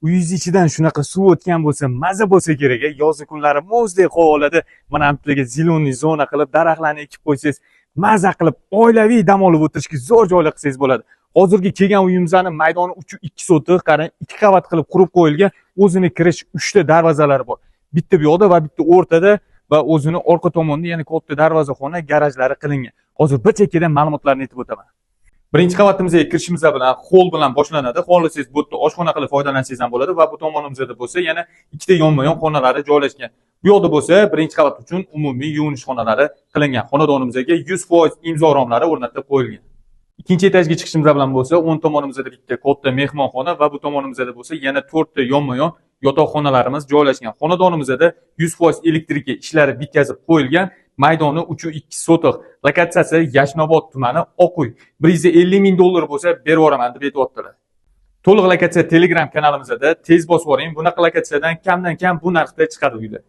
uyingiz ichidan shunaqa suv o'tgan bo'lsa, maza bo'lsa kerak. Yozgi kunlari muzdek havolarda mana bularga ziloniy zona qilib, daraxtlarni ekib qo'ysangiz, maza qilib oilaviy dam olib o'tirishga zo'r joylar qilsangiz bo'ladi. Hozirgi kelgan uyimizning maydoni 3.2 sotiq, qarang, 2 qavat qilib qurib qo'yilgan, o'zini kirish 3 ta darvozalari bor. Bitta bu yoqda va bitta o'rtada va o'zini orqa tomonida yana katta darvozaxona, garajlari qilingan. Hozir bir chekkadan ma'lumotlarni aytib o'taman. Birinchi qavatimizga kirishimiz bilan hol bilan boshlanadi. Xohlasangiz bu yerda oshxona qilib foydalansangiz ham bo'ladi va bu tomonimizda bo'lsa yana ikkita yonma-yon xonalari joylashgan. Bu yoqda bo'lsa birinchi qavat uchun umumiy yuvinish xonalari qilingan. Xonadonimizga 100% imzo romlari o'rnatib qo'yilgan. Ikkinchi etajga chiqishimiz bilan bo'lsa, o'ng tomonimizda bitta katta mehmonxona va bu tomonimizda bo'lsa yana 4 ta yonma-yon yotoqxonalarimiz joylashgan. Xonadonimizda 100% elektrika ishlari bitkazib qo'yilgan. Maydoni 3.2 sotiq. Lokatsiyasi Yashnobod tumani, Oquy. $150 ming bo'lsa berib yuboraman deb aytibdilar. To'liq lokatsiya Telegram kanalimizda tez bosib boring. Bunaqa lokatsiyadan kamdan kam bu narxda chiqadi uylar.